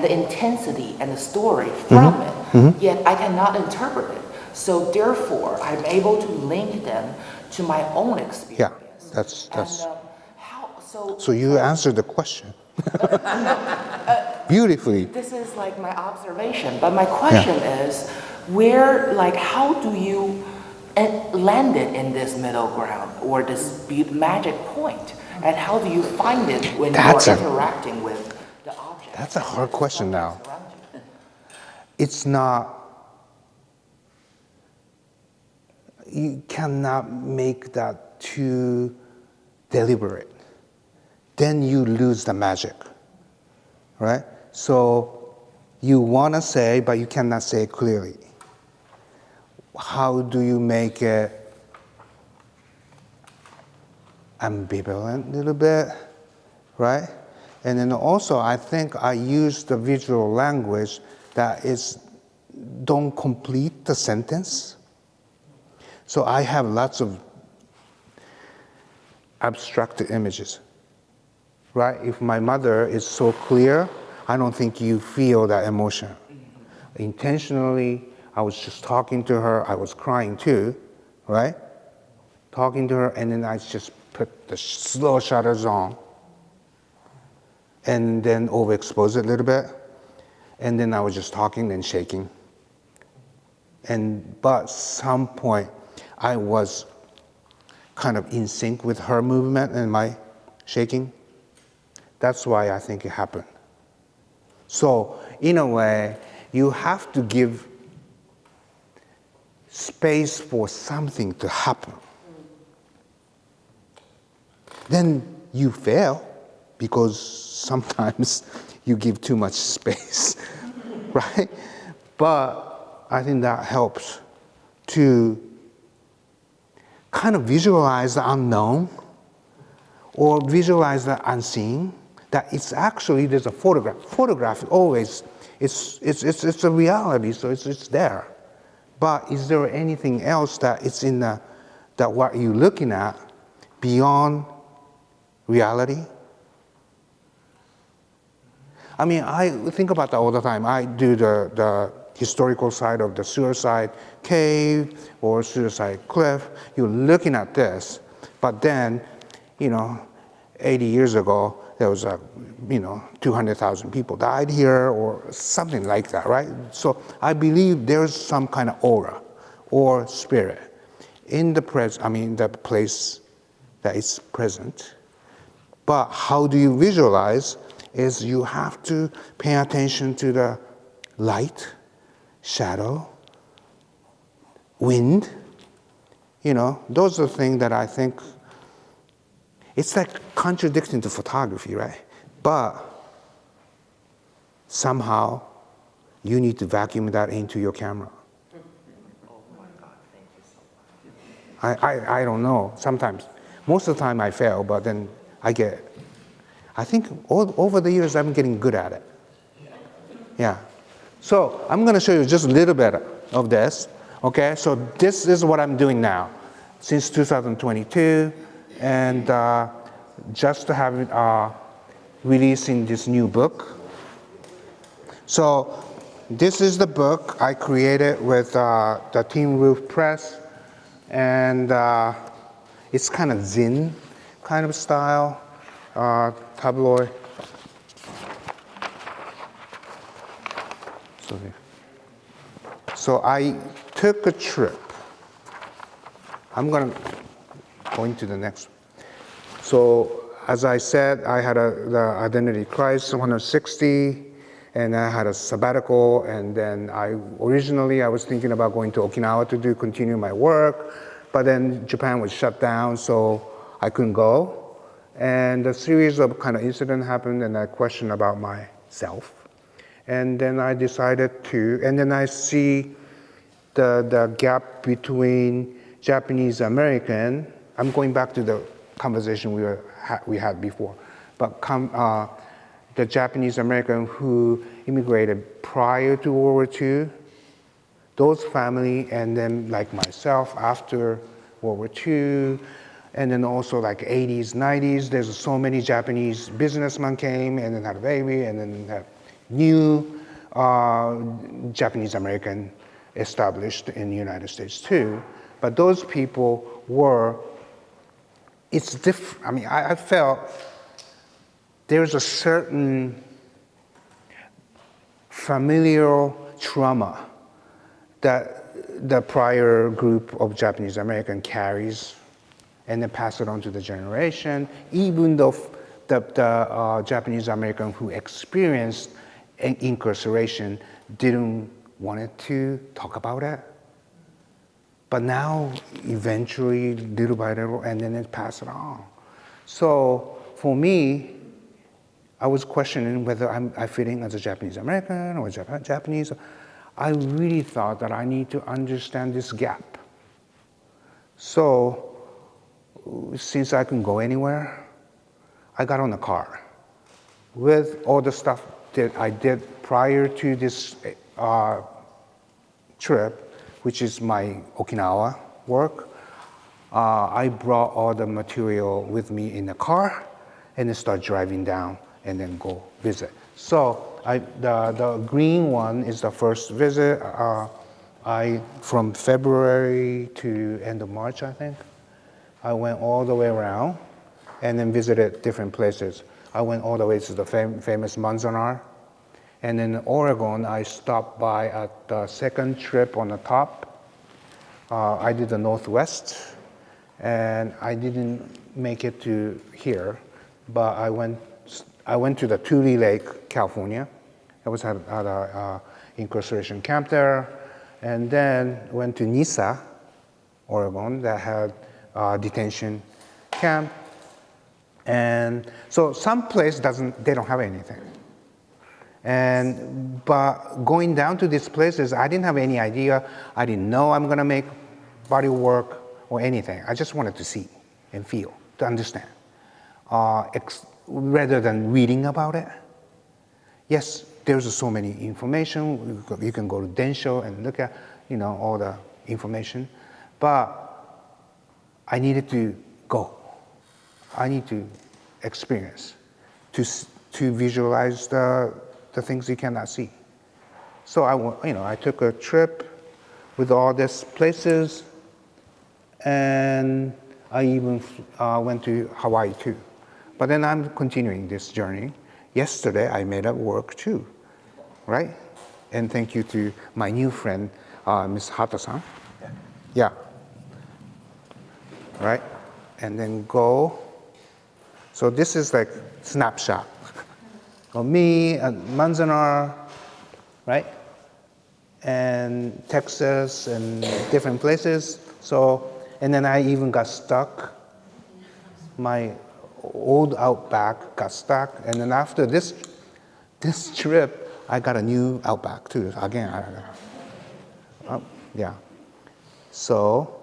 the intensity and the story from it, yet I cannot interpret it. So therefore, I'm able to link them to my own experience. Yeah, that's. And, So you answered the question beautifully. This is like my observation, but my question is, how do you land it in this middle ground or this magic point? And how do you find it when you're interacting with the object? That's a hard question now. It's not, you cannot make that too deliberate. Then you lose the magic, right? So you want to say, but you cannot say it clearly. How do you make it ambivalent a little bit, right? And then also I think I use the visual language that don't complete the sentence. So I have lots of abstracted images, right? If my mother is so clear, I don't think you feel that emotion. Intentionally, I was just talking to her, I was crying too, right? Talking to her, and then I just put the slow shutters on and then overexpose it a little bit. And then I was just talking and shaking. But some point, I was kind of in sync with her movement and my shaking. That's why I think it happened. So in a way, you have to give space for something to happen. Then you fail because sometimes you give too much space, right? But I think that helps to kind of visualize the unknown or visualize the unseen, that it's actually, there's a photograph. Photograph always, it's a reality, so it's there. But is there anything else that it's in that what you're looking at beyond reality? I mean, I think about that all the time. I do the historical side of the suicide cave or suicide cliff. You're looking at this, but then, 80 years ago, there was 200,000 people died here or something like that, right? So I believe there's some kind of aura or spirit in the place that is present. But how do you visualize is you have to pay attention to the light, shadow, wind. Those are the things that I think It's like contradicting to photography, right? But somehow you need to vacuum that into your camera. I don't know, sometimes. Most of the time I fail, but then I think over the years I'm getting good at it. Yeah. So I'm gonna show you just a little bit of this, okay? So this is what I'm doing now since 2022, and just to have it releasing this new book. So this is the book I created with the Team Roof Press, and it's kind of zine kind of style, tabloid. So I took a trip. I'm going to the next. So as I said, I had the identity crisis 160, and I had a sabbatical, and then originally I was thinking about going to Okinawa to continue my work, but then Japan was shut down, so I couldn't go. And a series of kind of incidents happened, and I questioned about myself. And then I decided to, and then I see the gap between Japanese American. I'm going back to the conversation we had before, but the Japanese American who immigrated prior to World War II, those family, and then like myself after World War II, and then also like 80s, 90s, there's so many Japanese businessmen came and then had a baby, and then had new Japanese American established in the United States too. But those people it's different. I mean, I felt there's a certain familial trauma that the prior group of Japanese American carries, and then pass it on to the generation, even though the Japanese American who experienced incarceration didn't want to talk about it. But now, eventually, little by little, and then it passed it on. So for me, I was questioning whether I fit in as a Japanese American or Japanese. I really thought that I need to understand this gap. So since I can go anywhere, I got on a car with all the stuff that I did prior to this trip, which is my Okinawa work. I brought all the material with me in the car and then start driving down and then go visit. So the green one is the first visit. From February to end of March, I think, I went all the way around and then visited different places. I went all the way to the famous Manzanar. And in Oregon, I stopped by at the second trip on the top. I did the Northwest, and I didn't make it to here, but I went to the Tule Lake, California. I was at an incarceration camp there, and then went to Nisa, Oregon, that had a detention camp. And so some place they don't have anything. But going down to these places, I didn't have any idea. I didn't know I'm gonna make body work or anything. I just wanted to see and feel, to understand, rather than reading about it. Yes, there's so many information. You can go to Densho and look at, all the information. But I needed to go. I need to experience, to visualize the things you cannot see. So I took a trip with all these places, and I even went to Hawaii too. But then I'm continuing this journey. Yesterday I made up work too, right? And thank you to my new friend, Ms. Hata-san. Yeah. Right? And then go. So this is like snapshot of me at Manzanar, right? And Texas and different places. So, and then I even got stuck. My old Outback got stuck, and then after this trip, I got a new Outback too. Again, yeah. So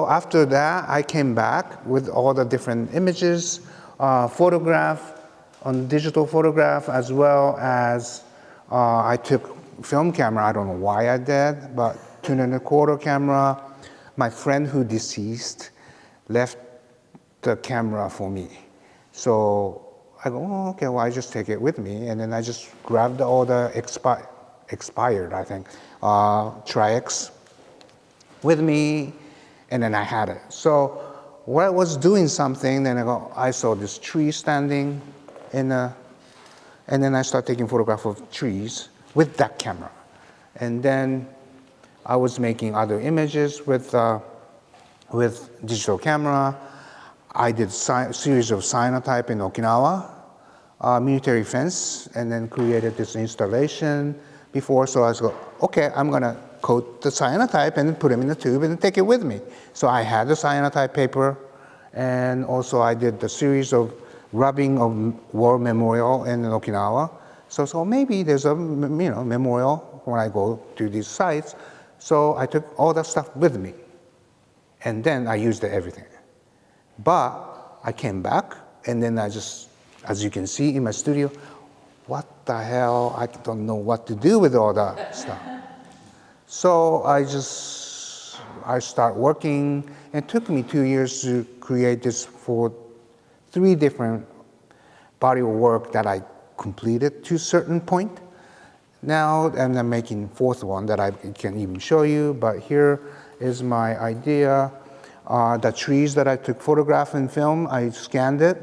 after that, I came back with all the different images, photograph, on digital photograph, as well as I took film camera. I don't know why I did, but 2.25 camera. My friend who deceased left the camera for me. So I go, oh, okay, well, I just take it with me. And then I just grabbed all the expired, I think, Tri-X with me, and then I had it. So while I was doing something, then I saw this tree standing and then I started taking photographs of trees with that camera. And then I was making other images with digital camera. I did series of cyanotype in Okinawa, military fence, and then created this installation before. So I was like, okay, I'm gonna coat the cyanotype and then put them in the tube and take it with me. So I had the cyanotype paper, and also I did the series of rubbing of war memorial in Okinawa. So maybe there's a memorial when I go to these sites. So I took all that stuff with me, and then I used everything. But I came back, and then I just, as you can see in my studio, what the hell, I don't know what to do with all that stuff. So I start working. It took me 2 years to create this for 3 different body of work that I completed to a certain point. Now, and I'm making 4th one that I can even show you, but here is my idea. The trees that I took photograph and film, I scanned it,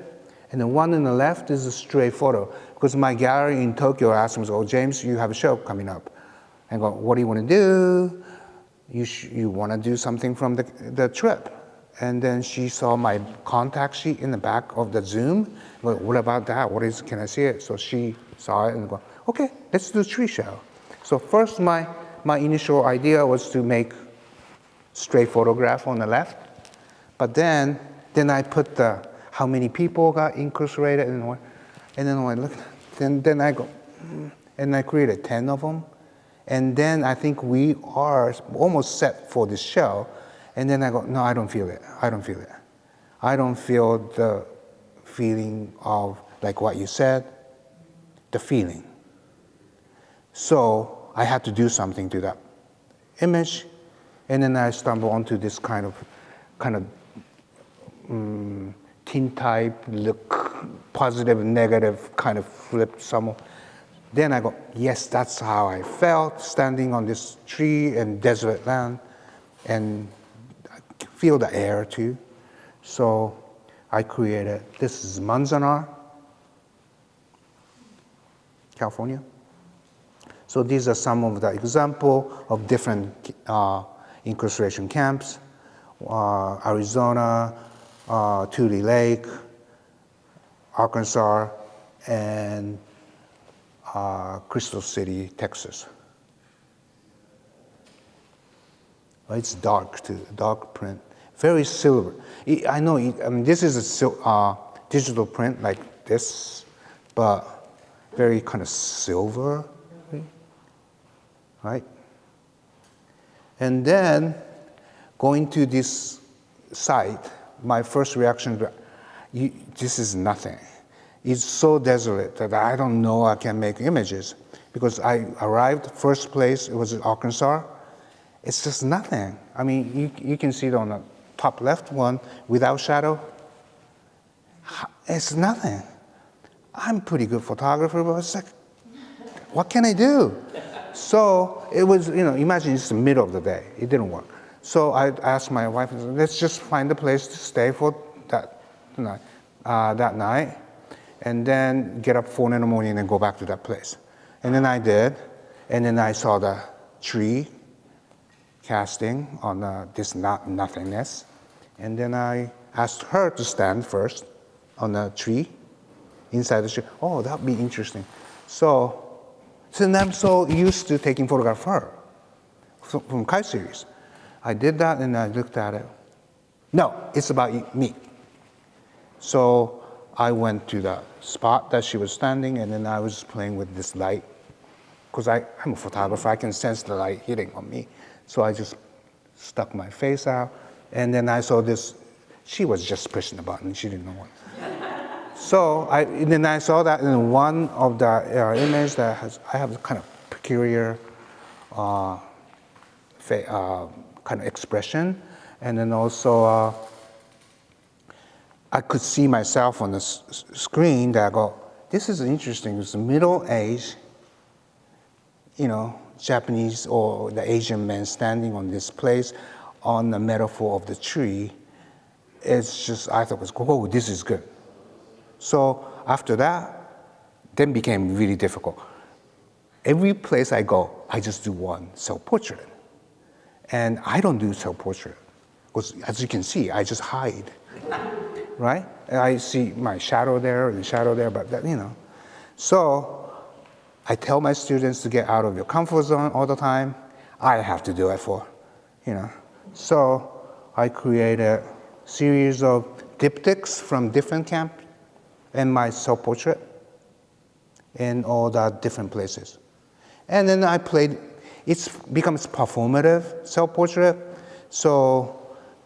and the one on the left is a stray photo, because my gallery in Tokyo asked me, oh, James, you have a show coming up. I go, what do you want to do? You want to do something from the trip. And then she saw my contact sheet in the back of the Zoom. Well, what about that? Can I see it? So she saw it and go, okay, let's do a tree show. So first my initial idea was to make stray photograph on the left. But then I put how many people got incarcerated and then I look, then I go, and I created 10 of them. And then I think we are almost set for this show. And then I go, no, I don't feel it. I don't feel it. I don't feel the feeling of, like what you said, the feeling. So I had to do something to that image. And then I stumbled onto this kind of teen type look, positive, negative, kind of flip some. Then I go, yes, that's how I felt, standing on this tree in desolate land, and I feel the air too. So I created, this is Manzanar, California. So these are some of the example of different incarceration camps. Arizona, Tule Lake, Arkansas, and Crystal City, Texas. It's dark too, dark print, very silver. I know, this is a digital print like this, but very kind of silver, right? And then going to this site, my first reaction, this is nothing. It's so desolate that I don't know I can make images, because I arrived, first place, it was in Arkansas. It's just nothing. I mean, you can see it on the top left one, without shadow. It's nothing. I'm pretty good photographer, but it's like, what can I do? So it was, imagine it's the middle of the day. It didn't work. So I asked my wife, let's just find a place to stay for that night, and then get up 4 in the morning and go back to that place. And then I did, and then I saw the tree casting on this nothingness. And then I asked her to stand first on the tree, inside the tree. Oh, that'd be interesting. So since I'm so used to taking photographs of her from Kai series, I did that and I looked at it. No, it's about me. So I went to the spot that she was standing, and then I was playing with this light. Because I'm a photographer, I can sense the light hitting on me. So I just stuck my face out, and then I saw this. She was just pushing the button, she didn't know what. So then I saw that in one of the images that I have a kind of peculiar kind of expression, and then also I could see myself on the screen that I go, this is interesting. It's a middle-aged, Japanese or the Asian man standing on this place on the metaphor of the tree. It's just, I thought, oh, this is good. So after that, then became really difficult. Every place I go, I just do one self-portrait. And I don't do self-portrait, because as you can see, I just hide, right? And I see my shadow there and shadow there, but So I tell my students to get out of your comfort zone all the time. I have to do it So I created a series of diptychs from different camps and my self-portrait in all the different places. And then I played, it becomes performative self-portrait. So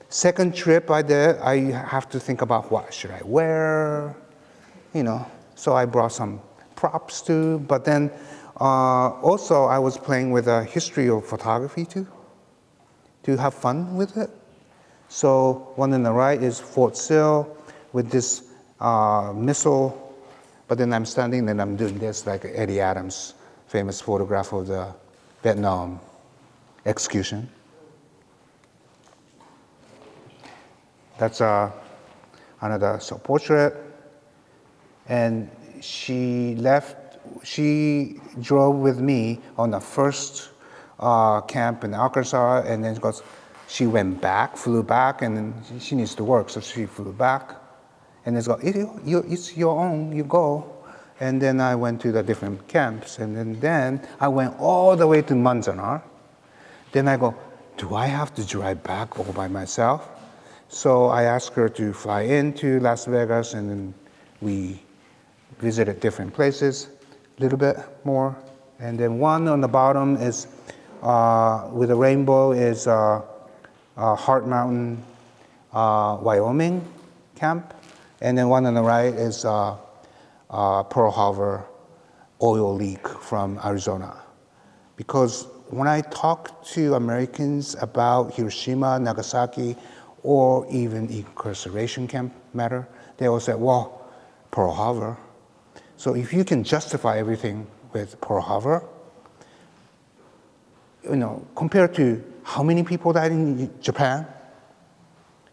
second trip I did, I have to think about what should I wear, So I brought some props too, but then also I was playing with a history of photography too, to have fun with it. So one on the right is Fort Sill with this missile, but then I'm standing and I'm doing this like Eddie Adams' famous photograph of the Vietnam execution. That's another self-portrait. And she drove with me on the first camp in Arkansas, and then she went back, flew back, and then she needs to work, so she flew back. And it's your own, you go. And then I went to the different camps, and then I went all the way to Manzanar. Then I go, do I have to drive back all by myself? So I asked her to fly into Las Vegas, and then we visited different places a little bit more. And then one on the bottom is, with a rainbow, is Heart Mountain, Wyoming camp. And then one on the right is Pearl Harbor oil leak from Arizona. Because when I talk to Americans about Hiroshima, Nagasaki, or even incarceration camp matter, they all say, well, Pearl Harbor. So if you can justify everything with Pearl Harbor, compared to how many people died in Japan,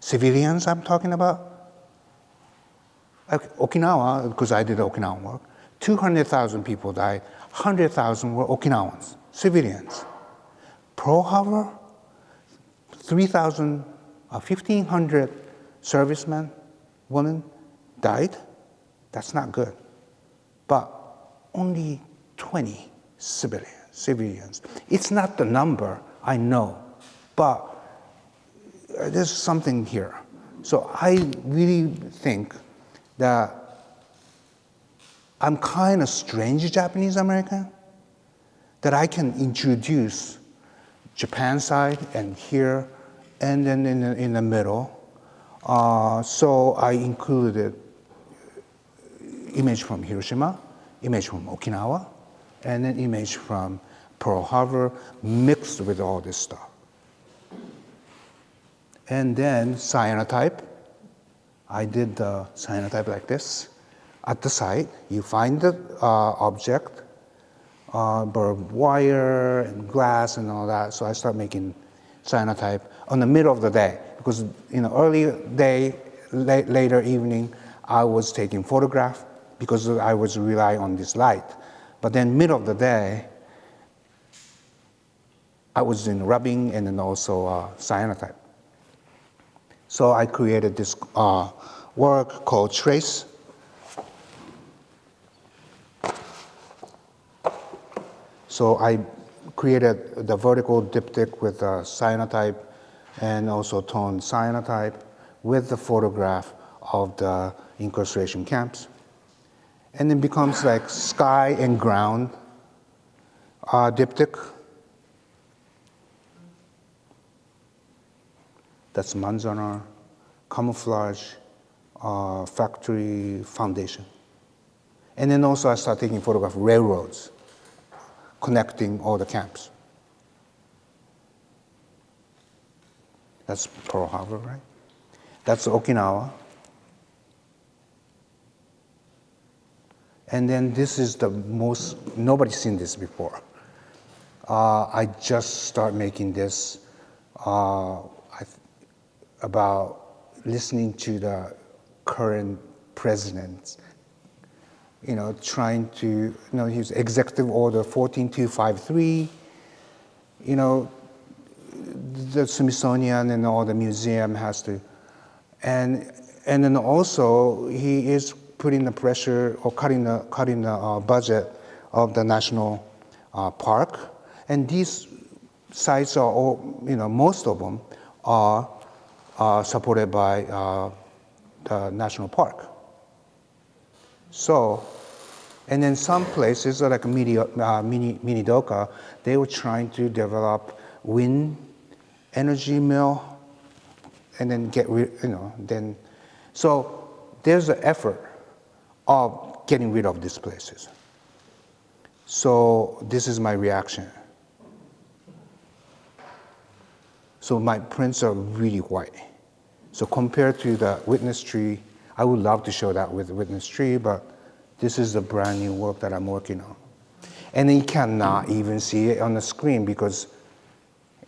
civilians I'm talking about, like Okinawa, because I did Okinawan work, 200,000 people died, 100,000 were Okinawans, civilians. Pearl Harbor, 1,500 servicemen, women died. That's not good. But only 20 civilians. It's not the number, I know, but there's something here. So I really think that I'm kind of strange Japanese American, that I can introduce Japan side and here, and then in the middle. So I included image from Hiroshima, image from Okinawa, and an image from Pearl Harbor mixed with all this stuff. And then cyanotype. I did the cyanotype like this. At the site, you find the object, barbed wire and glass and all that. So I start making cyanotype on the middle of the day, because early day, later evening, I was taking photograph because I was relying on this light. But then middle of the day, I was doing rubbing and then also cyanotype. So I created this work called Trace. So I created the vertical diptych with cyanotype and also tone cyanotype. with the photograph of the incarceration camps. And it becomes like sky and ground diptych. That's manzanar, camouflage, factory foundation. And then also I start taking photographs of railroads connecting all the camps. That's Pearl Harbor, right? That's Okinawa. And then this is the most, nobody's seen this before. I just started making this about listening to the current president, trying to, his executive order 14253, the Smithsonian and all the museum has to, and then also he is putting the pressure or cutting the budget of the national park, and these sites are all, most of them are supported by the national park. So, and then some places like Minidoka, they were trying to develop wind energy mill, and then get then, so there's an effort of getting rid of these places. So this is my reaction. So my prints are really white. So compared to the witness tree, I would love to show that with the witness tree, but this is the brand new work that I'm working on. And you cannot even see it on the screen because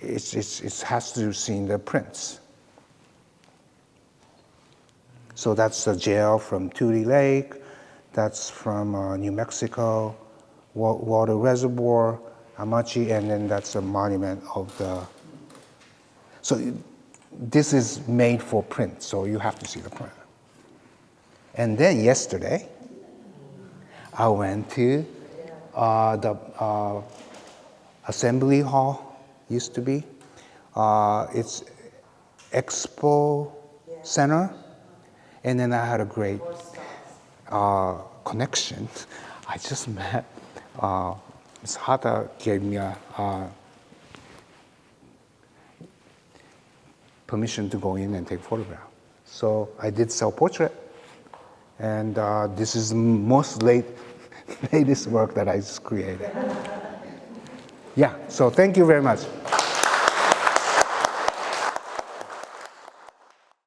it has to see in the prints. So that's the jail from Tootie Lake, that's from New Mexico, water reservoir, Amachi, and then that's a monument of the, so this is made for print, so you have to see the print. And then yesterday, I went to the assembly hall, used to be. It's Expo Center. And then I had a great connection. I just met, Ms. Hata gave me a permission to go in and take photographs. So I did self-portrait. And this is the most latest work that I just created. Yeah, so thank you very much.